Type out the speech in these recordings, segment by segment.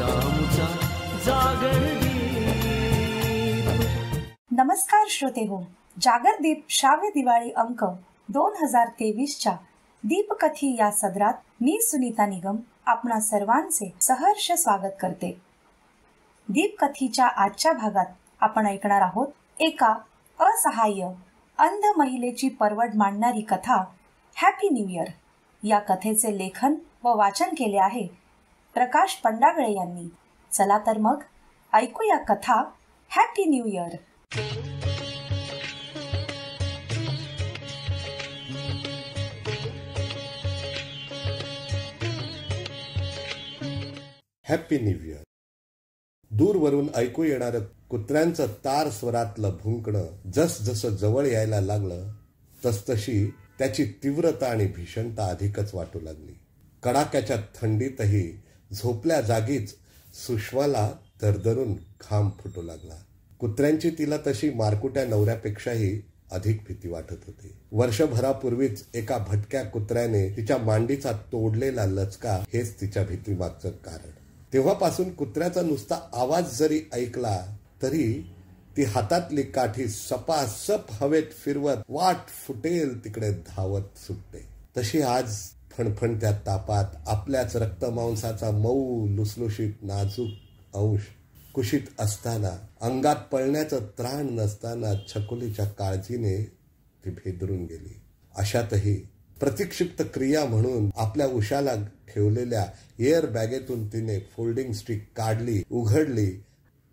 आमचा जागर दीप. नमस्कार श्रोतेहो, जागरदीप श्राव्य दिवाळी अंक 2023च्या दीपकथी या सदरात मी सुनीता निगम आपणा सर्वांचे सहर्ष स्वागत करते. दीपकथीच्या आजच्या भागात आपण ऐकणार आहोत एका असहाय्य अंध महिलेची परवड मांडणारी कथा हॅपी न्यू इयर. या कथेचे लेखन व वाचन केले आहे प्रकाश पंडागळे यांनी. चला तर मग ऐकूया कथा happy new year. Happy new year. दूरवरून ऐकू येणारं कुत्र्यांचं तार स्वरातलं भुंकणं जसजसं जवळ यायला लागलं तसतशी त्याची तीव्रता आणि भीषणता अधिकच वाटू लागली. कडाक्याच्या थंडीतही झोपल्या जागीच सुषमाला दरदरून घाम फुटू लागला. कुत्र्यांची तिला तशी मारकुट्या नवऱ्यापेक्षाही अधिक भीती वाटत होती. वर्षभरापूर्वीच एका भटक्या कुत्र्याने तिच्या मांडीचा तोडलेला लचका हेच तिच्या भीतीमागचं कारण. तेव्हापासून कुत्र्याचा नुसता आवाज जरी ऐकला तरी ती हातातली काठी सपासप हवेत फिरवत वाट फुटेल तिकडे धावत सुटते. तशी आज फणफणत्या तापात आपल्याच रक्तमांसाचा मऊ लुसलुशीत नाजूक अंश कुशीत असताना, अंगात पळण्याचं त्राण नसताना छकुलीच्या काळजीने ती भेदरून गेली. अशातही प्रतिक्षिप्त क्रिया म्हणून आपल्या उशाला ठेवलेल्या एअर बॅगेतून तिने फोल्डिंग स्टिक काढली, उघडली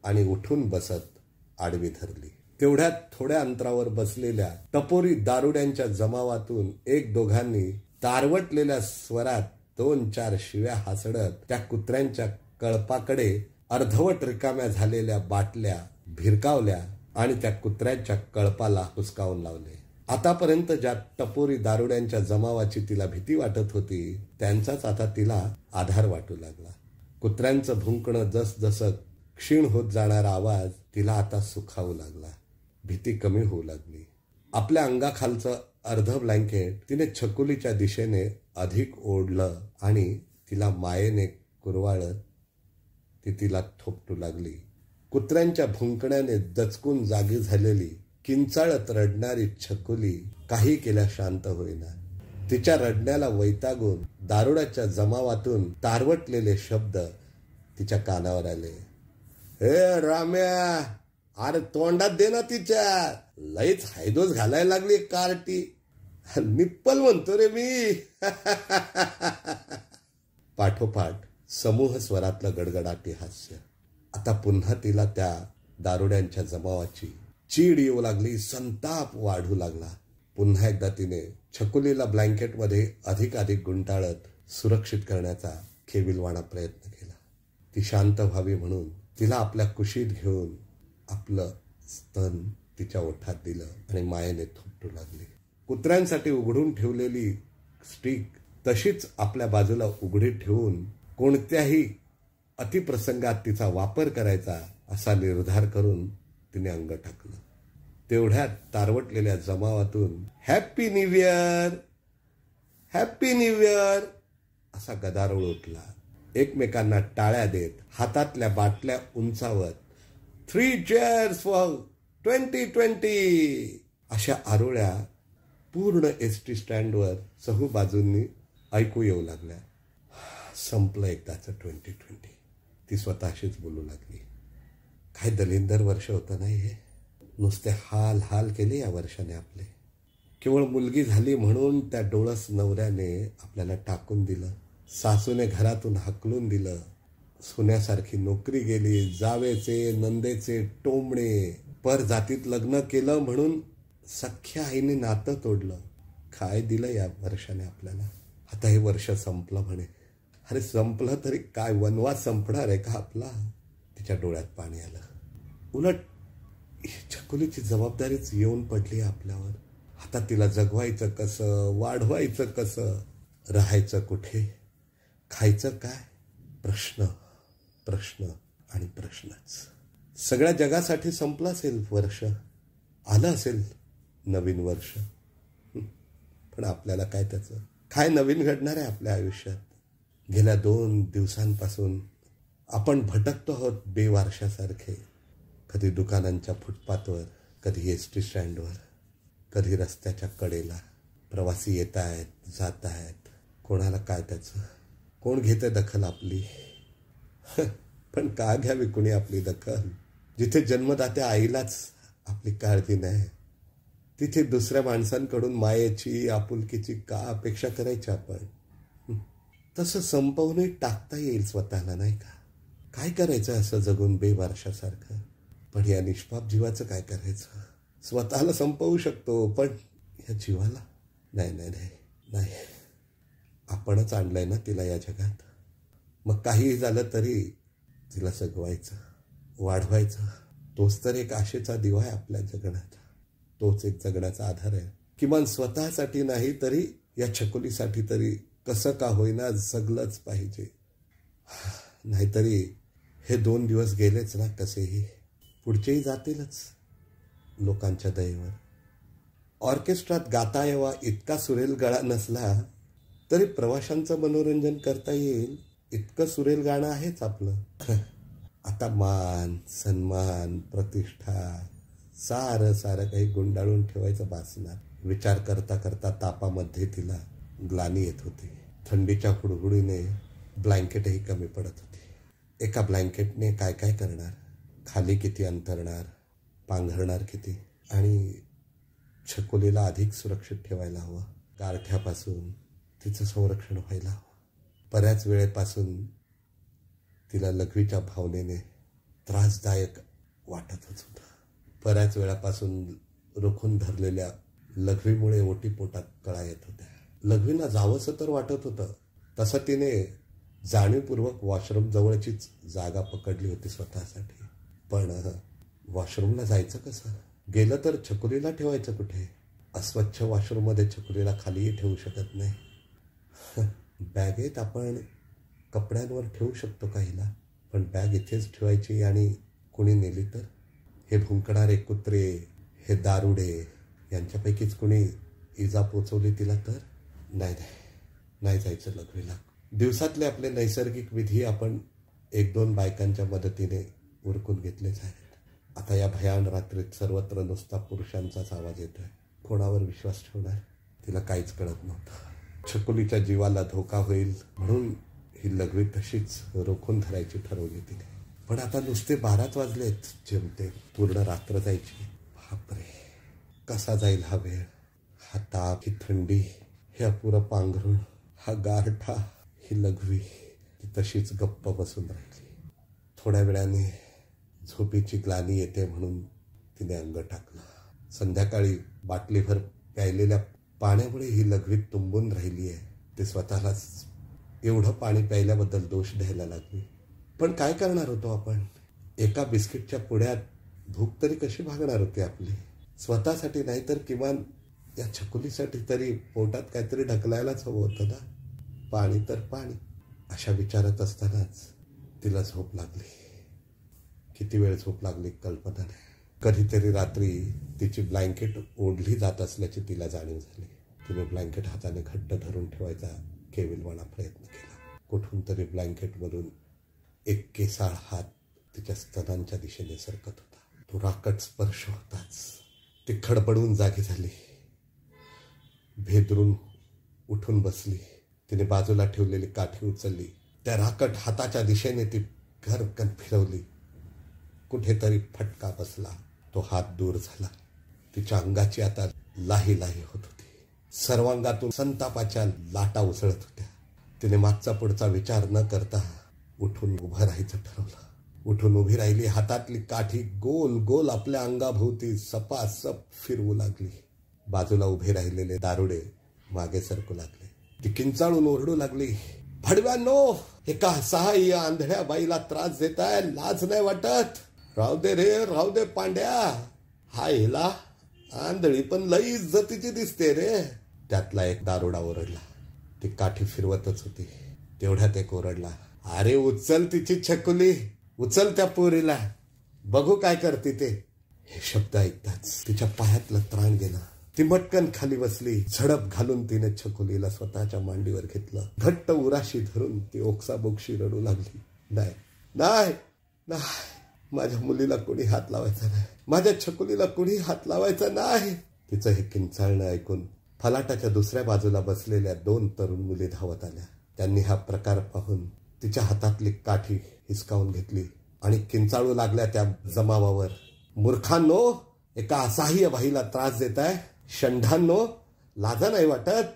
आणि उठून बसत आडवी धरली. तेवढ्यात थोड्या अंतरावर बसलेल्या टपोरी दारुड्यांच्या जमावातून एक दोघांनी तारवटलेल्या स्वरात 2-4 शिव्या हासडत त्या कुत्र्यांच्या कळपाकडे अर्धवट रिकाम्या झालेल्या बाटल्या भिरकावल्या आणि त्या कुत्र्यांच्या कळपाला हुसकावून लावले. आतापर्यंत ज्या टपोरी दारुड्यांच्या जमावाची तिला भीती वाटत होती त्यांचाच आता तिला आधार वाटू लागला. कुत्र्यांचं भुंकणं जसजसं क्षीण होत जाणारा आवाज तिला आता सुखावू लागला. भीती कमी होऊ लागली. आपल्या अंगाखालचं अर्ध ब्लँकेट तिने छकुलीच्या दिशेने अधिक ओढलं आणि तिला मायेने कुरवाळत ती तिला थोपटू लागली. कुत्र्यांच्या भुंकण्याने दचकून जागी झालेली किंचाळत रडणारी छकुली काही केल्या शांत होईना. तिच्या रडण्याला वैतागून दारुड्याच्या जमावातून तारवटलेले शब्द तिच्या कानावर आले. हे राम्या, अरे तोंडात दे ना तिच्या, लईच हायदोस घालायला लागली कार्टी. निप्पल म्हणतो रे मी. पाठोपाठ समूह स्वरातलं गडगडाटी हास्य. आता पुन्हा तिला त्या दारुड्यांच्या जमावाची चीड येऊ लागली, संताप वाढू लागला. पुन्हा एकदा तिने छकुलीला ब्लँकेटमध्ये अधिकाधिक गुंडाळत सुरक्षित करण्याचा केविलवाणा प्रयत्न केला. ती शांत व्हावी म्हणून तिला आपल्या कुशीत घेऊन आपलं स्तन तिच्या ओठात दिलं आणि मायेने थोपटू लागली. कुत्र्यांसाठी उघडून ठेवलेली स्टिक तशीच आपल्या बाजूला उघडी ठेवून कोणत्याही अतिप्रसंगात तिचा वापर करायचा असा निर्धार करून तिने अंग टाकलं. तेवढ्यात तारवटलेल्या जमावातून happy new year, happy new year असा गदारोळ उठला. एकमेकांना टाळ्या देत हातातल्या बाटल्या उंचावत 3 cheers for 2020 अशा आरोळ्या पूर्ण एसटी स्टँडवर चहूबाजूंनी ऐकू येऊ लागल्या. संपलं एकदाचं 2020, ती स्वतःशीच बोलू लागली. काय दलिंदर वर्ष होतं नाही हे. नुसते हाल हाल केले या वर्षाने आपले. केवळ मुलगी झाली म्हणून त्या डोळस नवऱ्याने आपल्याला टाकून दिलं. सासूने घरातून हकलून दिलं. सोन्यासारखी नोकरी गेली. जावेचे नंदेचे टोमणे. परजातीत लग्न केलं म्हणून सख्या आईने नातं तोडलं. काय दिलं या वर्षाने आपल्याला. आता हे वर्ष संपलं म्हणे. अरे संपलं तरी काय, वनवास संपणार आहे का आपला. तिच्या डोळ्यात पाणी आलं. उलट छकुलीची जबाबदारीच येऊन पडली आपल्यावर. आता तिला जगवायचं कसं, वाढवायचं कसं, राहायचं कुठे, खायचं काय. प्रश्न प्रश्न आणि प्रश्नच. सगळ्या जगासाठी संपलं असेल वर्ष, आलं असेल नवीन वर्ष. पण आपल्याला काय त्याचं, काय नवीन घडणार आहे आपल्या आयुष्यात. गेल्या 2 दिवसांपासून आपण भटकतो आहोत बेवारशासारखे, कधी दुकानांच्या फुटपाथवर, कधी एसटी स्टँडवर, कधी रस्त्याच्या कडेला. प्रवासी येत आहेत, जात आहेत, कोणाला काय त्याचं, कोण घेते दखल आपली. पण का घ्यावी कुणी आपली दखल? जिथे जन्मदात्या आईलाच आपली काळजी नाही, तिथे दुसऱ्या माणसांकडून मायेची, आपुलकीची का अपेक्षा करायची आपण? तसं संपवूनही टाकता येईल स्वतःला, नाही का? काय करायचं असं जगून बेवारशासारखं? पण या निष्पाप जीवाचं काय करायचं? स्वतःला संपवू शकतो, पण या जीवाला नाही नाही नाही नाही. आपणच आणलंय ना तिला या जगात. मग काहीही झालं तरी तिला जगवायचं, वाढवायचं. तोच तर एक आशेचा दिवा आहे आपल्या जगण्याचा. तोच एक जगण्याचा आधार आहे. किमान स्वतःसाठी नाही तरी या छकुलीसाठी तरी कसं का होईना जगलंच पाहिजे. नाहीतरी हे 2 दिवस गेलेच ना कसेही, पुढचेही जातीलच लोकांच्या दयेवर. ऑर्केस्ट्रात गाता यावा इतका सुरेल गळा नसला तरी प्रवाशांचं मनोरंजन करता येईल इतकं सुरेल गाणं आहेच आपलं. आता मान, सन्मान, प्रतिष्ठा सारं काही गुंडाळून ठेवायचं बासणार. विचार करता करता तापामध्ये तिला ग्लानी येत होती. थंडीच्या हुडहुडीने ब्लँकेटही कमी पडत होती. एका ब्लँकेटने काय काय करणार? खाली किती अंतरणार, पांघरणार किती? आणि छकुलीला अधिक सुरक्षित ठेवायला हवं. गारठ्यापासून तिचं संरक्षण व्हायला हवं. बऱ्याच वेळेपासून तिला लघवीच्या भावनेने त्रासदायक वाटतच होतं. बऱ्याच वेळापासून रोखून धरलेल्या लघवीमुळे ओटीपोटात कळा येत होत्या. लघवींना जावंसं तर वाटत होतं. तसं तिने जाणीवपूर्वक वॉशरूम जवळचीच जागा पकडली होती स्वतःसाठी. पण वॉशरूमला जायचं कसं? गेलं तर छकुलीला ठेवायचं कुठे? अस्वच्छ वॉशरूममध्ये छकुलीला खालीही ठेवू शकत नाही. बॅगेत आपण कपड्यांवर ठेवू शकतो काहीला, पण बॅग इथेच ठेवायची आणि कुणी नेली तर? हे भुंकणारे कुत्रे, हे दारुडे यांच्यापैकीच कुणी इजा पोचवली तिला तर? नाही जायचं लघवीला. दिवसातले आपले नैसर्गिक विधी आपण 1-2 बायकांच्या मदतीने उरकून घेतलेच आहेत. आता या भयान रात्रीत सर्वत्र नुसता पुरुषांचाच आवाज येतोय. कोणावर विश्वास ठेवणार? तिला काहीच कळत नव्हतं. छकुलीच्या जीवाला धोका होईल म्हणून ही लघवी तशीच रोखून धरायची ठरवली तिने. पण आता नुसते 12च वाजलेत. जेमते पूर्ण रात्र जायची. बापरे, कसा जाईल हा वेळ? हा ताप, ही थंडी, हे अपुरं पांघरूण, हा गारठा, ही लघवी ती तशीच गप्प बसून राहिली. थोड्या वेळाने झोपेची ग्लानी येते म्हणून तिने अंग टाकलं. संध्याकाळी बाटलीभर प्यायलेल्या पाण्यामुळे ही लघवीत तुंबून राहिली आहे. ते स्वतःलाच एवढं पाणी प्यायल्याबद्दल दोष द्यायला लागली. पण काय करणार होतो आपण? एका बिस्किटच्या पुड्यात भूक तरी कशी भागणार होती आपली? स्वतःसाठी नाही तर किमान या छकुलीसाठी तरी पोटात काहीतरी ढकलायलाच हवं होतं ना. पाणी तर पाणी. अशा विचारात असतानाच तिला झोप लागली. किती वेळ झोप लागली कल्पना नाही. कधीतरी रात्री तिची ब्लँकेट ओढली जात असल्याची तिला जाणीव झाली. तिने ब्लँकेट हाताने घट्ट धरून ठेवायचा केविलवाणा प्रयत्न केला. कुठून तरी ब्लँकेटमधून एक केसाळ हात तिच्या स्तनांच्या दिशेने सरकत होता. तो राकट स्पर्श होताच ती खडबडून जागी झाली. भेदरून उठून बसली. तिने बाजूला ठेवलेली काठी उचलली. त्या राकट हाताच्या दिशेने ती घरकन फिरवली. कुठेतरी फटका बसला. तो हात दूर झाला. तिच्या अंगाची आता लाही होत होती. सर्वांगातून संतापाच्या लाटा उसळत होत्या. तिने मागचा पुढचा विचार न करता उठून उभं राहायचं ठरवलं. उठून उभी राहिली. हातातली काठी गोल गोल आपल्या अंगाभोवती सपासप फिरवू लागली. बाजूला उभे राहिलेले दारुडे मागे सरकू लागले. ती किंचाळून ओरडू लागली, भडव्यांनो, एका असहाय्य आंधळ्या बाईला त्रास देताय, लाज नाही वाटत? राहू दे रे, राहू दे पांड्या. हा हिला आंधळी पण लई इज्जतीची दिसते रे. त्यातला एक दारुडा ओरडला. ती काठी फिरवतच होती. तेवढ्यात एक ओरडला, अरे उचल तिची छकुली, उचल त्या पोरीला, बघू काय करते ते. हे शब्द ऐकताच तिच्या पायातलं त्राण गेलं. ती मटकन खाली बसली. झडप घालून तिने छकुलीला स्वतःच्या मांडीवर घेतलं. घट्ट उराशी धरून ती ओक्साबोक्शी रडू लागली. नाही नाही, माझ्या मुलीला कोणी हात लावायचा नाही, माझ्या छकुलीला कोणी हात लावायचा नाही. तिचं हे किंचाळणं ऐकून फलाटाच्या दुसऱ्या बाजूला बसलेल्या 2 तरुण मुली धावत आल्या. त्यांनी हा प्रकार पाहून तिच्या हातातली काठी हिसकावून घेतली आणि किंचाळू लागल्या त्या जमावावर. मूर्खांनो, एका असहाय्य बाईला त्रास देताय? षंढांनो, लाजा नाही वाटत?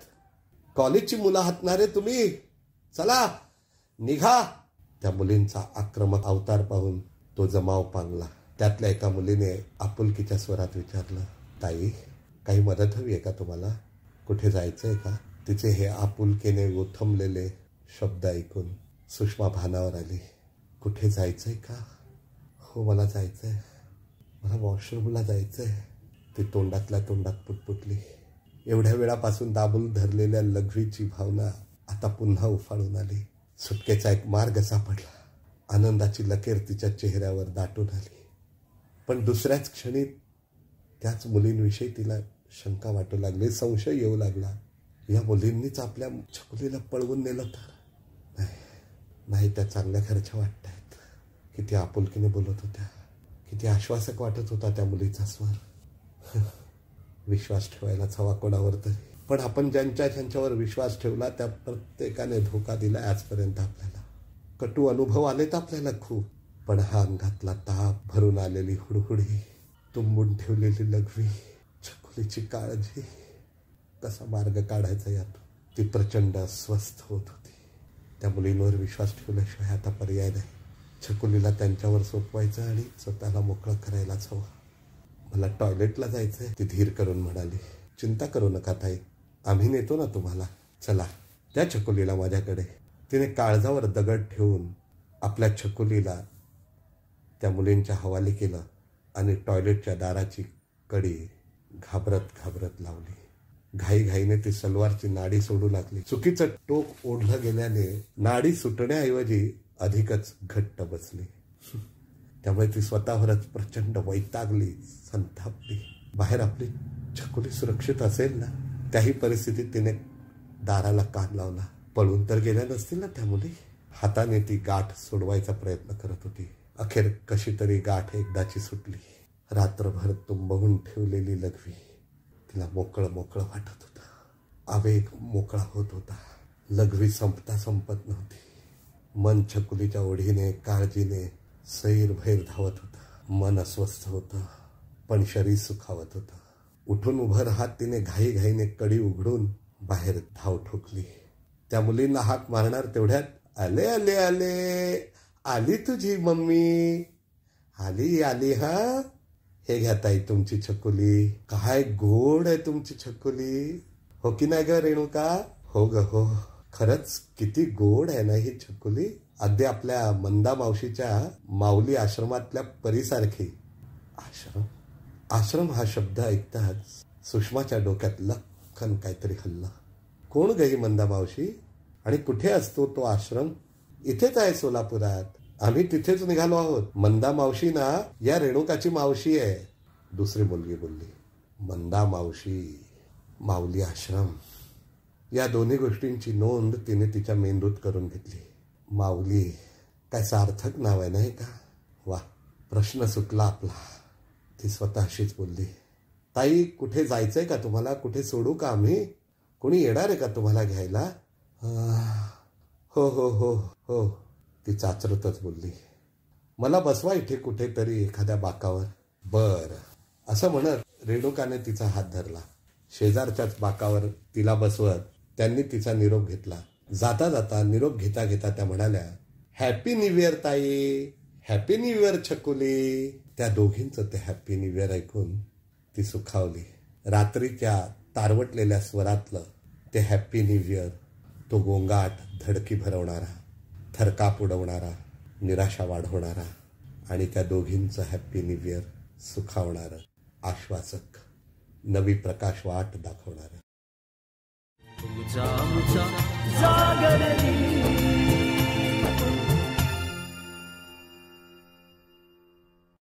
कॉलेजची मुलं हातणारे तुम्ही, चला निघा. त्या मुलींचा आक्रमक अवतार पाहून तो जमाव पांगला. त्यातल्या एका मुलीने आपुलकीच्या स्वरात विचारलं, ताई, काही मदत हवी आहे का तुम्हाला? कुठे जायचंय का? तिचे हे आपुलकीने गोथमलेले शब्द ऐकून सुषमा भानावर आली. कुठे जायचंय का? हो, मला जायचंय, मला वॉशरूमला जायचंय. ती तोंडातल्या तोंडात पुटपुटली. एवढ्या वेळापासून दाबून धरलेल्या लघवीची भावना आता पुन्हा उफाळून आली. सुटकेचा एक मार्ग सापडला. आनंदाची लकेर तिच्या चेहऱ्यावर दाटून आली. पण दुसऱ्याच क्षणी त्याच मुलींविषयी तिला शंका वाटू लागली, संशय येऊ लागला. या मुलींनीच आपल्या छकुलीला पळवून नेलं तर? नाही, त्या चांगल्या घरच्या वाटतायत. किती आपुलकीने बोलत होत्या, किती आश्वासक वाटत होता त्या मुलीचा स्वर. विश्वास ठेवायलाच हवा कोणावर तरी. पण आपण ज्यांच्यावर विश्वास ठेवला त्या प्रत्येकाने धोका दिला आजपर्यंत आपल्याला. कटू अनुभव आलेत आपल्याला खूप, पण हा अंगातला ताप भरून आलेली हुडहुडी, तुंबून ठेवलेली लघवी, छकुलीची काळजी, कसा मार्ग काढायचा यातून? ती प्रचंड अस्वस्थ होत होती. त्या मुलींवर विश्वास ठेवल्याशिवाय आता पर्याय नाही. छकुलीला त्यांच्यावर सोपवायचं आणि स्वतःला मोकळं करायलाच हवं. मला टॉयलेटला जायचंय, ती धीर करून म्हणाली. चिंता करू नका ताई, आम्ही नेतो ना तुम्हाला. चला, त्या छकुलीला माझ्याकडे. तिने काळजावर दगड ठेवून आपल्या छकुलीला त्या मुलींच्या हवाली केलं आणि टॉयलेटच्या दाराची कडी घाबरत घाबरत लावली. घाईघाईने ती सलवारची नाडी सोडू लागली. चुकीचं टोक ओढलं गेल्याने नाडी सुटण्याऐवजी अधिकच घट्ट बसली. त्यामुळे ती स्वतःवरच प्रचंड वैतागली, संतापली. बाहेर आपली छकुली सुरक्षित असेल ना? त्याही परिस्थितीत तिने दाराला कान लावला. पळून तर गेल्या नसतील ना त्या मुली? हाताने ती गाठ सोडवायचा प्रयत्न करत होती. अखेर कशी तरी गाठ एकदाची सुटली. रात्रभर तुंबवून ठेवलेली लघवी तिला मोकळं मोकळं वाटत होतं. आवेग मोकळा होत होता. लघवी संपत नव्हती. मन छकुलीच्या ओढीने, काळजीने सैरभैर धावत होतं. मन अस्वस्थ होतं, पण शरीर सुखावत होतं. उठून उभं राहत तिने घाईघाईने कडी उघडून बाहेर धाव ठोकली. त्या मुलींना हाक मारणार तेवढ्यात आले आले आले आली तुझी मम्मी, आली हा. हे घ्या ताई तुमची छकुली. काय गोड आहे तुमची छकुली, हो की नाही ग रेणुका? हो ग हो, खरंच किती गोड आहे ना ही छकुली. अगदी आपल्या मंदा मावशीच्या माऊली आश्रमातल्या परीसारखी. आश्रम हा शब्द ऐकताच सुषमाच्या डोक्यात लखन काहीतरी हल्लं. कोण गई मंदा मावशी आणि कुठे असतो तो आश्रम? इथेच आहे सोलापुरात. आम्ही तिथेच निघालो आहोत. मंदा मावशी ना या रेणुकाची मावशी आहे, दुसरी मुलगी बोलली. मंदा मावशी, माऊली आश्रम, या दोन्ही गोष्टींची नोंद तिने तिच्या मेंदूत करून घेतली. माऊली, काय सार्थक नाव आहे नाही का? वा, प्रश्न सुटला आपला. ती स्वतःशीच बोलली. ताई, कुठे जायचंय का तुम्हाला? कुठे सोडू का आम्ही? कोणी येणार आहे का तुम्हाला घ्यायला? हो हो हो हो, ती चाचरतच बोलली. मला बसवा इथे कुठेतरी एखाद्या बाकावर. बर, असं म्हणत रेणुकाने तिचा हात धरला. शेजारच्याच बाकावर तिला बसवत त्यांनी तिचा निरोप घेतला. जाता जाता निरोप घेता घेता त्या म्हणाल्या, हॅपी न्यू इयर ताई, हॅपी न्यू इयर छकुली. त्या दोघींचं ते हॅपी न्यू इयर ऐकून ती सुखावली. रात्रीच्या तारवटलेल्या स्वरातलं ते हॅपी न्यू इयर, तो गोंगाट धडकी भरवणारा, थरकाप उडवणारा, निराशा वाढवणारा आणि त्या दोघींचं हॅपी न्यू इयर सुखावणारं, आश्वासक, नवी प्रकाश वाट दाखवणारं. तुझा जागरणी